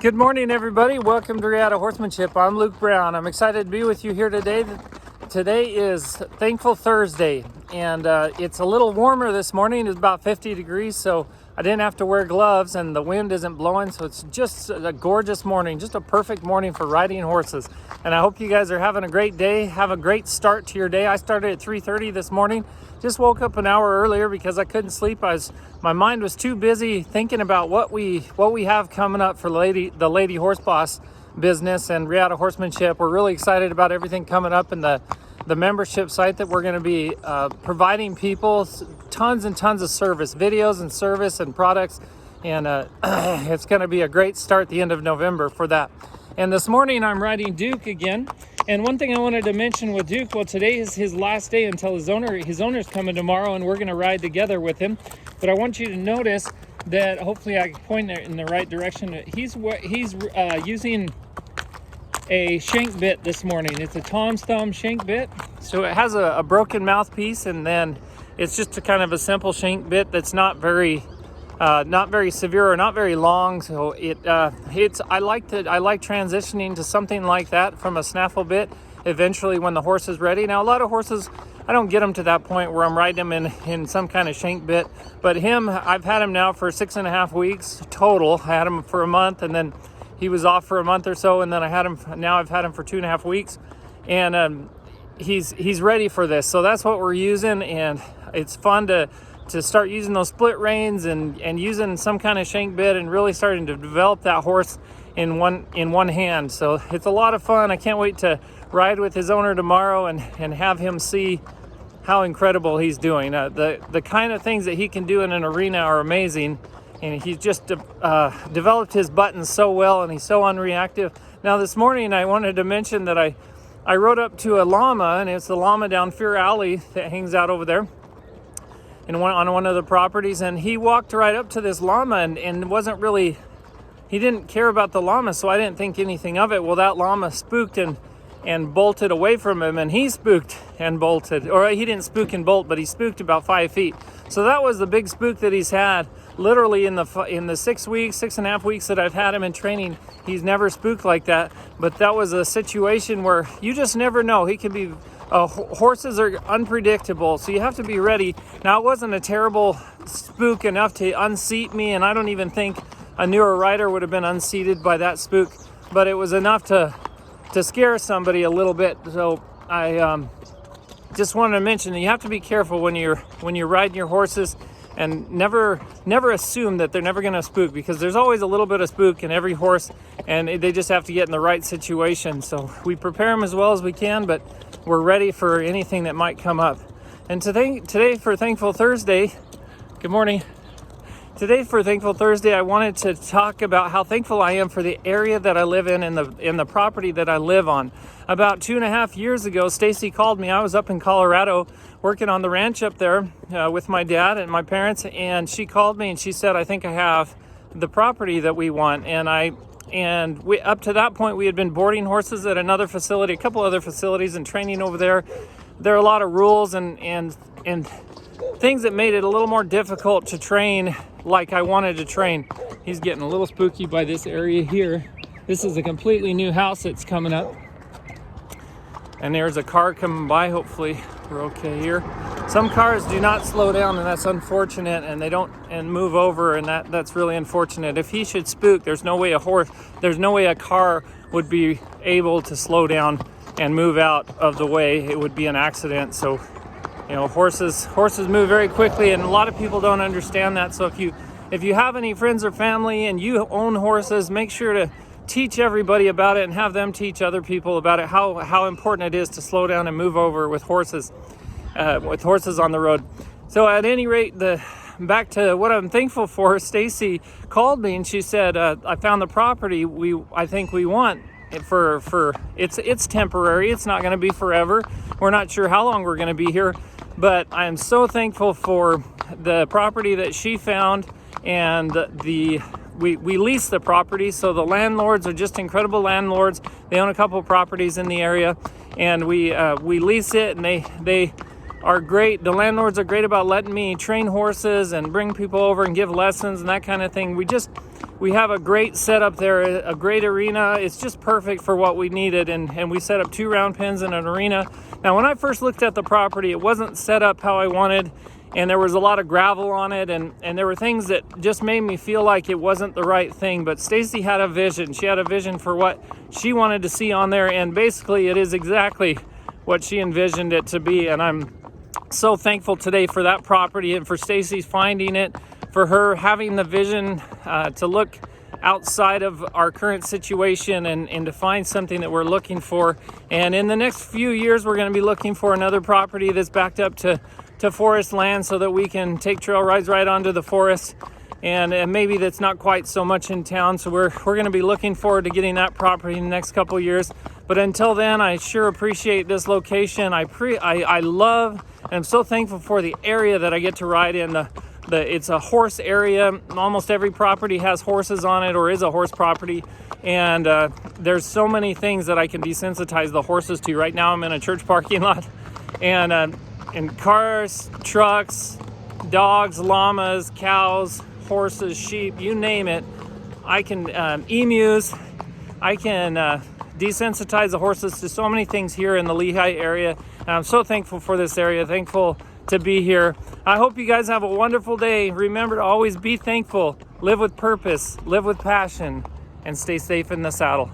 Good morning, everybody. Welcome to Reata Horsemanship. I'm Luke Brown. I'm excited to be with you here today. Today is Thankful Thursday, and it's a little warmer this morning. It's about 50 degrees, so I didn't have to wear gloves, and the wind isn't blowing, so it's just a gorgeous morning, just a perfect morning for riding horses. And I hope you guys are having a great day. Have a great start to your day. I started at 3:30 this morning. Just woke up an hour earlier because I couldn't sleep. My mind was too busy thinking about what we have coming up for the Lady Horse Boss business and Reata Horsemanship. We're really excited about everything coming up in the membership site that we're going to be providing people tons and tons of service, videos and service and products. And it's going to be a great start at the end of November for that. And this morning I'm riding Duke again. And one thing I wanted to mention with Duke, well, today is his last day until his owner's coming tomorrow, and we're going to ride together with him. But I want you to notice that hopefully I can point it in the right direction. He's using a shank bit this morning. It's a Tom's Thumb shank bit. So it has a broken mouthpiece, and then it's just a kind of a simple shank bit that's not very severe or not very long. So I like transitioning to something like that from a snaffle bit eventually when the horse is ready. Now, a lot of horses, I don't get them to that point where I'm riding them in some kind of shank bit, but him, I've had him now for 6.5 weeks total. I had him for a month, and then he was off for a month or so, and then I've had him for 2.5 weeks, and he's ready for this. So that's what we're using, and it's fun to start using those split reins and using some kind of shank bit and really starting to develop that horse in one hand. So it's a lot of fun. I can't wait to ride with his owner tomorrow and have him see how incredible he's doing. The kind of things that he can do in an arena are amazing, and he's just developed his buttons so well, and he's so unreactive. Now this morning I wanted to mention that I rode up to a llama, and it's the llama down Fear Alley that hangs out over there on one of the properties, and he walked right up to this llama and wasn't really, he didn't care about the llama, so I didn't think anything of it. Well, that llama spooked and bolted away from him, and he spooked and bolted, or he didn't spook and bolt, but he spooked about 5 feet. So that was the big spook that he's had literally in the 6.5 weeks that I've had him in training. He's never spooked like that, but that was a situation where you just never know. He can be horses are unpredictable, so you have to be ready. Now, it wasn't a terrible spook enough to unseat me, and I don't even think a newer rider would have been unseated by that spook, but it was enough to scare somebody a little bit. So I just wanted to mention that you have to be careful when you're riding your horses, and never assume that they're never going to spook, because there's always a little bit of spook in every horse, and they just have to get in the right situation. So we prepare them as well as we can, but we're ready for anything that might come up. And today for Thankful Thursday, good morning. Today for Thankful Thursday, I wanted to talk about how thankful I am for the area that I live in the property that I live on. About 2.5 years ago, Stacy called me. I was up in Colorado working on the ranch up there with my dad and my parents, and she called me and she said, "I think I have the property that we want." And we, up to that point, we had been boarding horses at another facility, a couple other facilities, and training over there. There are a lot of rules and things that made it a little more difficult to train like I wanted to train. He's getting a little spooky by this area here. This is a completely new house that's coming up. And there's a car coming by. Hopefully we're okay here. Some cars do not slow down, and that's unfortunate, and they don't move over, and that's really unfortunate. If he should spook, there's no way a car would be able to slow down and move out of the way. It would be an accident. So, horses move very quickly, and a lot of people don't understand that. So if you have any friends or family and you own horses, make sure to teach everybody about it and have them teach other people about it, how important it is to slow down and move over with horses on the road. So at any rate, back to what I'm thankful for, Stacy called me and she said, "I found the property I think we want for it's temporary. It's not going to be forever. We're not sure how long we're going to be here, but I am so thankful for the property that she found, and we lease the property, so the landlords are just incredible landlords. They own a couple of properties in the area, and we lease it, and they are great. The landlords are great about letting me train horses and bring people over and give lessons and that kind of thing. we have a great setup there, a great arena. It's just perfect for what we needed, and we set up 2 round pens in an arena. Now, when I first looked at the property, it wasn't set up how I wanted, and there was a lot of gravel on it, and there were things that just made me feel like it wasn't the right thing. But Stacy had a vision. She had a vision for what she wanted to see on there, and basically it is exactly what she envisioned it to be. And I'm so thankful today for that property and for Stacy finding it, for her having the vision to look outside of our current situation and to find something that we're looking for. And in the next few years, we're going to be looking for another property that's backed up to forest land so that we can take trail rides right onto the forest. And maybe that's not quite so much in town. So we're going to be looking forward to getting that property in the next couple years. But until then, I sure appreciate this location. I love and I'm so thankful for the area that I get to ride in. It's a horse area. Almost every property has horses on it or is a horse property. And there's so many things that I can desensitize the horses to. Right now I'm in a church parking lot. And cars, trucks, dogs, llamas, cows, horses, sheep, you name it. I can, emus, I can desensitize the horses to so many things here in the Lehi area. And I'm so thankful for this area, thankful to be here. I hope you guys have a wonderful day. Remember to always be thankful, live with purpose, live with passion, and stay safe in the saddle.